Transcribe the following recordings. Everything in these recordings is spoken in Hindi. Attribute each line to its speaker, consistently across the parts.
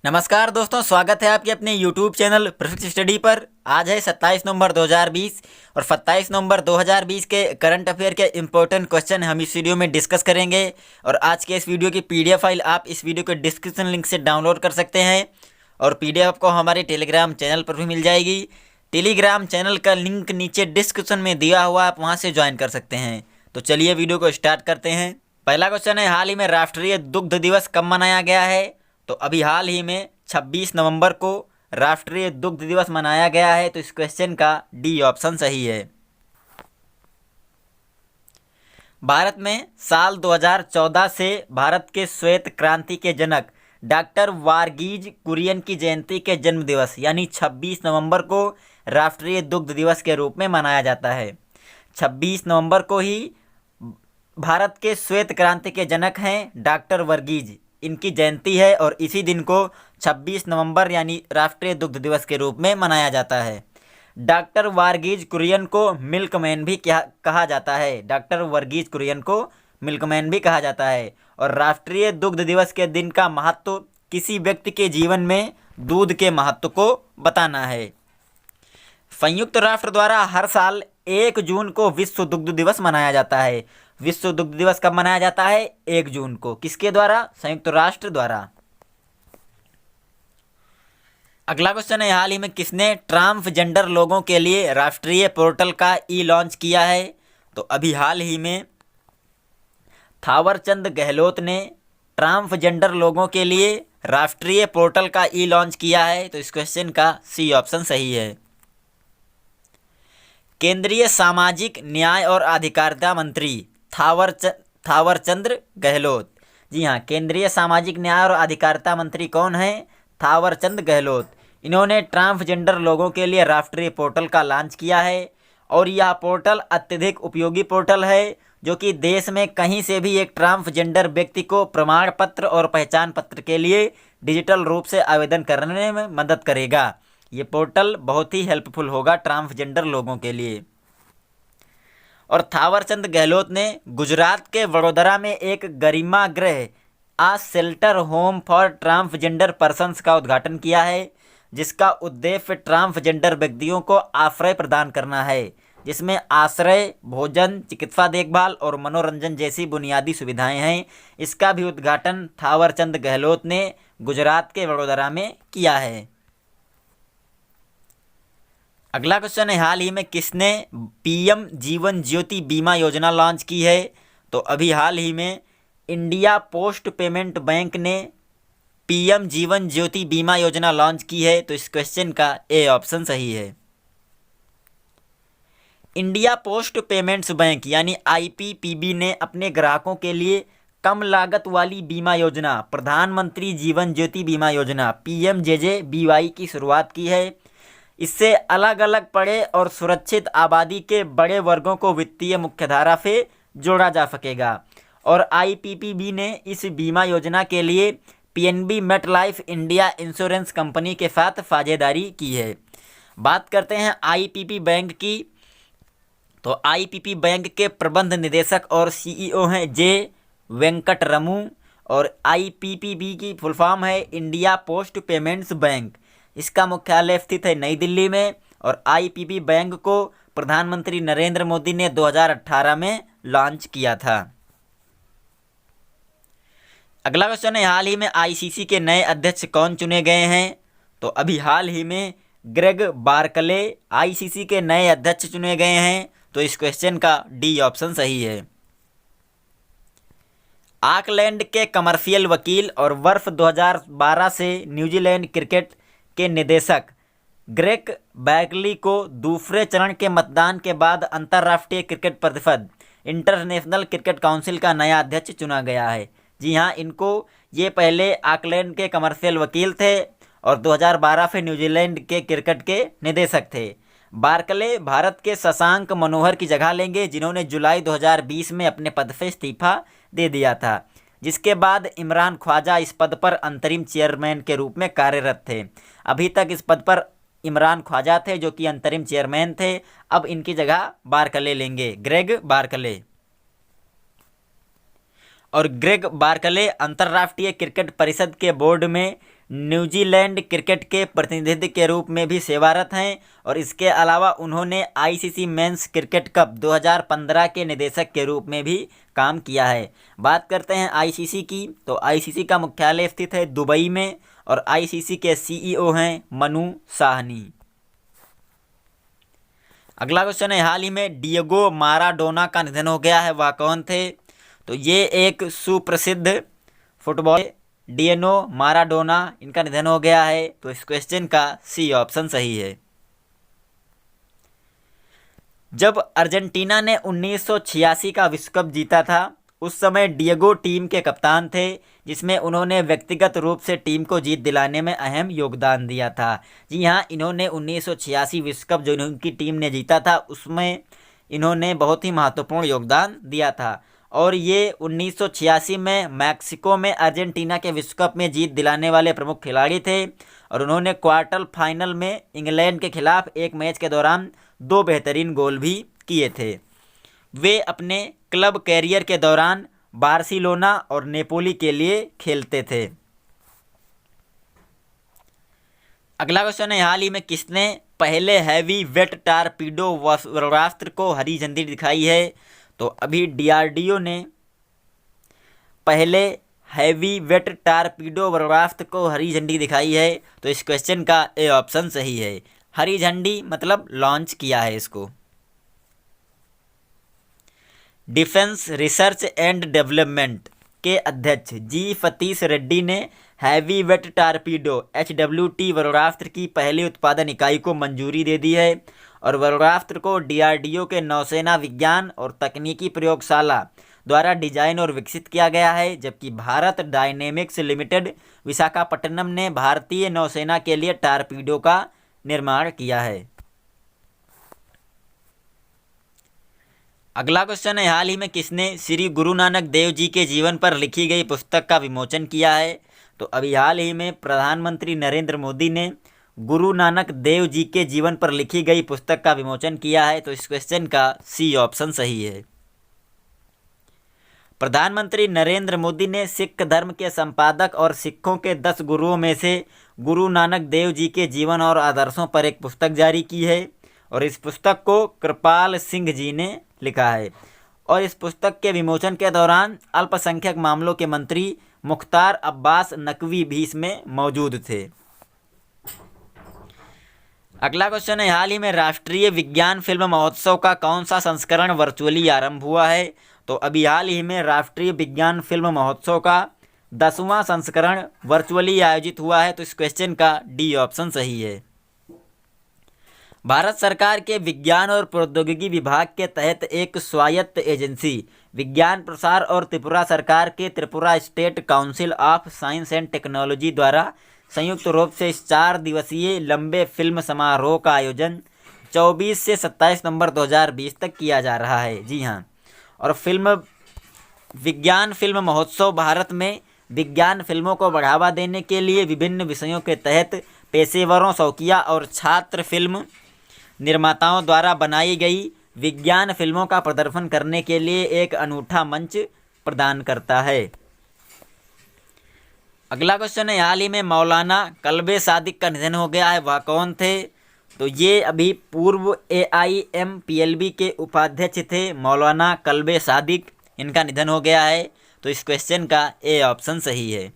Speaker 1: नमस्कार दोस्तों, स्वागत है आपके अपने YouTube चैनल परफेक्ट स्टडी पर। आज है 27 नवंबर 2020 और 27 नवंबर 2020 के करंट अफेयर के इम्पोर्टेंट क्वेश्चन हम इस वीडियो में डिस्कस करेंगे। और आज के इस वीडियो की PDF फाइल आप इस वीडियो के डिस्क्रिप्शन लिंक से डाउनलोड कर सकते हैं और PDF आपको हमारे टेलीग्राम चैनल पर भी मिल जाएगी। टेलीग्राम चैनल का लिंक नीचे डिस्क्रिप्शन में दिया हुआ, आप वहाँ से ज्वाइन कर सकते हैं। तो चलिए वीडियो को स्टार्ट करते हैं। पहला क्वेश्चन है, हाल ही में राष्ट्रीय दुग्ध दिवस कब मनाया गया है? तो अभी हाल ही में 26 नवंबर को राष्ट्रीय दुग्ध दिवस मनाया गया है। तो इस क्वेश्चन का डी ऑप्शन सही है। भारत में साल 2014 से भारत के श्वेत क्रांति के जनक डॉक्टर वारगीज कुरियन की जयंती के जन्म दिवस यानी 26 नवंबर को राष्ट्रीय दुग्ध दिवस के रूप में मनाया जाता है। 26 नवंबर को ही भारत के श्वेत क्रांति के जनक हैं डॉक्टर वर्गीज, इनकी जयंती है और इसी दिन को 26 नवंबर यानी राष्ट्रीय दुग्ध दिवस के रूप में मनाया जाता है। डॉक्टर वारगीज कुरियन को मिल्कमैन भी कहा जाता है। डॉक्टर वर्गीज कुरियन को मिल्कमैन भी कहा जाता है। और राष्ट्रीय दुग्ध दिवस के दिन का महत्व किसी व्यक्ति के जीवन में दूध के महत्व को बताना है। संयुक्त राष्ट्र द्वारा हर साल 1 जून को विश्व दुग्ध दिवस मनाया जाता है। विश्व दुग्ध दिवस कब मनाया जाता है? 1 जून को। किसके द्वारा? संयुक्त राष्ट्र द्वारा। अगला क्वेश्चन है, हाल ही में किसने ट्रांसजेंडर लोगों के लिए राष्ट्रीय पोर्टल का लॉन्च किया है? तो अभी हाल ही में थावरचंद गहलोत ने ट्रांसजेंडर लोगों के लिए राष्ट्रीय पोर्टल का लॉन्च किया है। तो इस क्वेश्चन का सी ऑप्शन सही है। केंद्रीय सामाजिक न्याय और अधिकारिता मंत्री थावरचंद गहलोत, जी हाँ, केंद्रीय सामाजिक न्याय और अधिकारिता मंत्री कौन है? थावरचंद गहलोत। इन्होंने ट्रांसजेंडर लोगों के लिए राष्ट्रीय पोर्टल का लॉन्च किया है और यह पोर्टल अत्यधिक उपयोगी पोर्टल है जो कि देश में कहीं से भी एक ट्रांसजेंडर व्यक्ति को प्रमाण पत्र और पहचान पत्र के लिए डिजिटल रूप से आवेदन करने में मदद करेगा। ये पोर्टल बहुत ही हेल्पफुल होगा ट्रांसजेंडर लोगों के लिए। और थावरचंद गहलोत ने गुजरात के वडोदरा में एक Garima Greh shelter home for transgender persons का उद्घाटन किया है, जिसका उद्देश्य ट्रांसजेंडर व्यक्तियों को आश्रय प्रदान करना है, जिसमें आश्रय, भोजन, चिकित्सा देखभाल और मनोरंजन जैसी बुनियादी सुविधाएं हैं। इसका भी उद्घाटन थावरचंद गहलोत ने गुजरात के वडोदरा में किया है। अगला क्वेश्चन है, हाल ही में किसने PM जीवन ज्योति बीमा योजना लॉन्च की है? तो अभी हाल ही में इंडिया पोस्ट पेमेंट बैंक ने PM जीवन ज्योति बीमा योजना लॉन्च की है। तो इस क्वेश्चन का ए ऑप्शन सही है। इंडिया पोस्ट पेमेंट्स बैंक यानी IPPB ने अपने ग्राहकों के लिए कम लागत वाली बीमा योजना प्रधानमंत्री जीवन ज्योति बीमा योजना PMJJBY की शुरुआत की है। इससे अलग अलग पड़े और सुरक्षित आबादी के बड़े वर्गों को वित्तीय मुख्यधारा से जोड़ा जा सकेगा। और IPPB ने इस बीमा योजना के लिए PNB MetLife India insurance company के साथ साझेदारी की है। बात करते हैं IPP बैंक की। तो IPP बैंक के प्रबंध निदेशक और CEO हैं J वेंकटरमू और IPPB की फुल फॉर्म है इंडिया पोस्ट पेमेंट्स बैंक। इसका मुख्यालय स्थित है नई दिल्ली में और IPP बैंक को प्रधानमंत्री नरेंद्र मोदी ने 2018 में लॉन्च किया था। अगला क्वेश्चन है, हाल ही में ICC के नए अध्यक्ष कौन चुने गए हैं? तो अभी हाल ही में ग्रेग बार्कले ICC के नए अध्यक्ष चुने गए हैं। तो इस क्वेश्चन का डी ऑप्शन सही है। ऑकलैंड के कमर्शियल वकील और वर्ष 2012 से न्यूजीलैंड क्रिकेट के निदेशक ग्रेग बैकली को दूसरे चरण के मतदान के बाद अंतर्राष्ट्रीय क्रिकेट परिषद इंटरनेशनल क्रिकेट काउंसिल का नया अध्यक्ष चुना गया है। जी हाँ, ये पहले ऑकलैंड के कमर्शियल वकील थे और 2012 से न्यूजीलैंड के क्रिकेट के निदेशक थे। बार्कले भारत के शशांक मनोहर की जगह लेंगे, जिन्होंने जुलाई 2020 में अपने पद से इस्तीफा दे दिया था, जिसके बाद इमरान ख्वाजा इस पद पर अंतरिम चेयरमैन के रूप में कार्यरत थे। अभी तक इस पद पर इमरान ख्वाजा थे जो कि अंतरिम चेयरमैन थे। अब इनकी जगह बार्कले लेंगे, ग्रेग बार्कले। और ग्रेग बार्कले अंतर्राष्ट्रीय क्रिकेट परिषद के बोर्ड में न्यूजीलैंड क्रिकेट के प्रतिनिधि के रूप में भी सेवारत हैं और इसके अलावा उन्होंने आईसीसी मेंस क्रिकेट कप 2015 के निदेशक के रूप में भी काम किया है। बात करते हैं आईसीसी की, तो आईसीसी का मुख्यालय स्थित है दुबई में और आईसीसी के सीईओ हैं मनु साहनी। अगला क्वेश्चन है, हाल ही में डिएगो माराडोना का निधन हो गया है, वह कौन थे? तो ये एक सुप्रसिद्ध फुटबॉल डिएगो माराडोना, इनका निधन हो गया है। तो इस क्वेश्चन का सी ऑप्शन सही है। जब अर्जेंटीना ने 1986 का विश्व कप जीता था उस समय डिएगो टीम के कप्तान थे, जिसमें उन्होंने व्यक्तिगत रूप से टीम को जीत दिलाने में अहम योगदान दिया था। जी हाँ, इन्होंने 1986 विश्व कप जो उनकी टीम ने जीता था उसमें इन्होंने बहुत ही महत्वपूर्ण योगदान दिया था और ये 1986 में मैक्सिको में अर्जेंटीना के विश्व कप में जीत दिलाने वाले प्रमुख खिलाड़ी थे और उन्होंने क्वार्टर फाइनल में इंग्लैंड के खिलाफ एक मैच के दौरान 2 बेहतरीन गोल भी किए थे। वे अपने क्लब कैरियर के दौरान बार्सिलोना और नेपोली के लिए खेलते थे। अगला क्वेश्चन है, हाल ही में किसने पहले हैवी वेट टारपीडो वज्रास्त्र को हरी झंडी दिखाई है? तो अभी डीआरडीओ ने पहले हैवी वेट टारपीडो वज्रास्त्र को हरी झंडी दिखाई है। तो इस क्वेश्चन का ए ऑप्शन सही है। हरी झंडी मतलब लॉन्च किया है इसको। डिफेंस रिसर्च एंड डेवलपमेंट के अध्यक्ष जी सतीश रेड्डी ने हैवी वेट टारपीडो HWT वज्रास्त्र की पहली उत्पादन इकाई को मंजूरी दे दी है और वज्रास्त्र को डीआरडीओ के नौसेना विज्ञान और तकनीकी प्रयोगशाला द्वारा डिजाइन और विकसित किया गया है, जबकि भारत डायनेमिक्स लिमिटेड विशाखापट्टनम ने भारतीय नौसेना के लिए टारपीडो का निर्माण किया है। अगला क्वेश्चन है, हाल ही में किसने श्री गुरु नानक देव जी के जीवन पर लिखी गई पुस्तक का विमोचन किया है? तो अभी हाल ही में प्रधानमंत्री नरेंद्र मोदी ने गुरु नानक देव जी के जीवन पर लिखी गई पुस्तक का विमोचन किया है। तो इस क्वेश्चन का सी ऑप्शन सही है। प्रधानमंत्री नरेंद्र मोदी ने सिख धर्म के संपादक और सिखों के 10 गुरुओं में से गुरु नानक देव जी के जीवन और आदर्शों पर एक पुस्तक जारी की है और इस पुस्तक को कृपाल सिंह जी ने लिखा है और इस पुस्तक के विमोचन के दौरान अल्पसंख्यक मामलों के मंत्री मुख्तार अब्बास नकवी भी इसमें मौजूद थे। अगला क्वेश्चन है, हाल ही में राष्ट्रीय विज्ञान फिल्म महोत्सव का कौन सा संस्करण वर्चुअली आरंभ हुआ है? तो अभी हाल ही में राष्ट्रीय विज्ञान फिल्म महोत्सव का 10वां संस्करण वर्चुअली आयोजित हुआ है। तो इस क्वेश्चन का डी ऑप्शन सही है। भारत सरकार के विज्ञान और प्रौद्योगिकी विभाग के तहत एक स्वायत्त एजेंसी विज्ञान प्रसार और त्रिपुरा सरकार के Tripura state council of science and technology द्वारा संयुक्त रूप से इस 4 दिवसीय लंबे फिल्म समारोह का आयोजन 24 से 27 नवंबर 2020 तक किया जा रहा है। जी हाँ, और विज्ञान फिल्म महोत्सव भारत में विज्ञान फिल्मों को बढ़ावा देने के लिए विभिन्न विषयों के तहत पेशेवरों, शौकिया और छात्र फिल्म निर्माताओं द्वारा बनाई गई विज्ञान फिल्मों का प्रदर्शन करने के लिए एक अनूठा मंच प्रदान करता है। अगला क्वेश्चन है, हाल ही में मौलाना कल्बे सादिक का निधन हो गया है, वह कौन थे? तो ये अभी पूर्व AIMPLB के उपाध्यक्ष थे मौलाना कल्बे सादिक, इनका निधन हो गया है। तो इस क्वेश्चन का ए ऑप्शन सही है।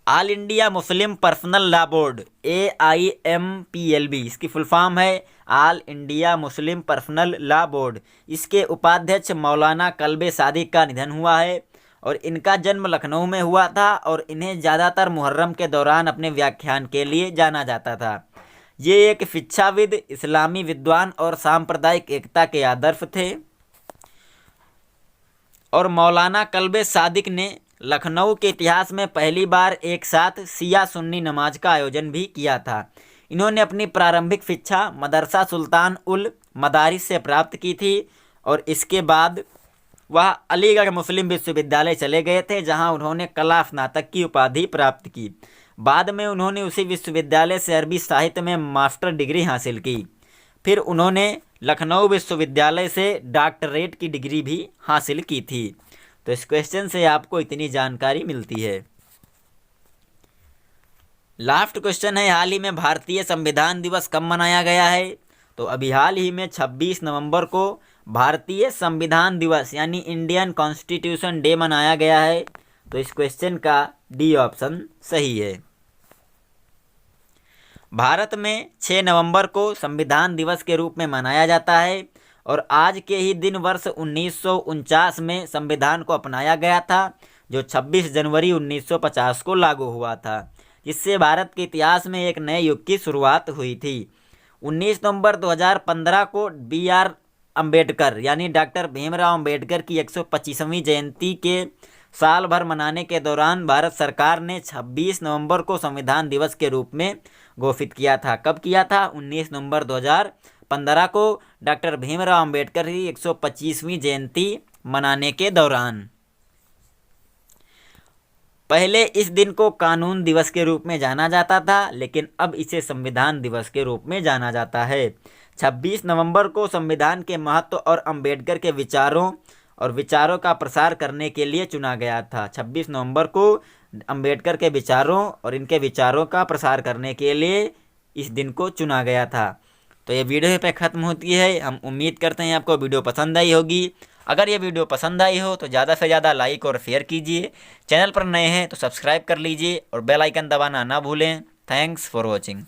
Speaker 1: All India Muslim personal law board AIMPLB, इसकी फुल फॉर्म है all India Muslim personal law board. इसके उपाध्यक्ष मौलाना कल्बे सादिक का निधन हुआ है और इनका जन्म लखनऊ में हुआ था और इन्हें ज़्यादातर मुहर्रम के दौरान अपने व्याख्यान के लिए जाना जाता था। ये एक शिक्षाविद, इस्लामी विद्वान और सांप्रदायिक एकता के आदर्श थे और मौलाना कल्बे सादिक ने लखनऊ के इतिहास में पहली बार एक साथ शिया सुन्नी नमाज का आयोजन भी किया था। इन्होंने अपनी प्रारंभिक शिक्षा मदरसा सुल्तान उल मदारिस से प्राप्त की थी और इसके बाद वह अलीगढ़ मुस्लिम विश्वविद्यालय चले गए थे, जहां उन्होंने कला स्नातक की उपाधि प्राप्त की। बाद में उन्होंने उसी विश्वविद्यालय से अरबी साहित्य में मास्टर डिग्री हासिल की। फिर उन्होंने लखनऊ विश्वविद्यालय से डॉक्टरेट की डिग्री भी हासिल की थी। तो इस क्वेश्चन से आपको इतनी जानकारी मिलती है। लास्ट क्वेश्चन है, हाल ही में भारतीय संविधान दिवस कब मनाया गया है? तो अभी हाल ही में 26 नवंबर को भारतीय संविधान दिवस यानी इंडियन कॉन्स्टिट्यूशन डे मनाया गया है। तो इस क्वेश्चन का डी ऑप्शन सही है। भारत में 6 नवंबर को संविधान दिवस के रूप में मनाया जाता है और आज के ही दिन वर्ष 1949 में संविधान को अपनाया गया था, जो 26 जनवरी 1950 को लागू हुआ था, जिससे भारत के इतिहास में एक नए युग की शुरुआत हुई थी। 19 नवंबर 2015 को B.R. अम्बेडकर यानी डॉक्टर भीमराव अम्बेडकर की 125वीं जयंती के साल भर मनाने के दौरान भारत सरकार ने 26 नवंबर को संविधान दिवस के रूप में घोषित किया था। कब किया था? 19 नवंबर 2015 को डॉक्टर भीमराव अम्बेडकर की 125वीं जयंती मनाने के दौरान। पहले इस दिन को कानून दिवस के रूप में जाना जाता था, लेकिन अब इसे संविधान दिवस के रूप में जाना जाता है। 26 नवंबर को संविधान के महत्व और अम्बेडकर के विचारों का प्रसार करने के लिए चुना गया था। 26 नवंबर को अम्बेडकर के विचारों और इनके विचारों का प्रसार करने के लिए इस दिन को चुना गया था। तो ये वीडियो पे ख़त्म होती है। हम उम्मीद करते हैं आपको वीडियो पसंद आई होगी। अगर ये वीडियो पसंद आई हो तो ज़्यादा से ज़्यादा लाइक और शेयर कीजिए। चैनल पर नए हैं तो सब्सक्राइब कर लीजिए और बेल आइकन दबाना ना भूलें। Thanks for watching.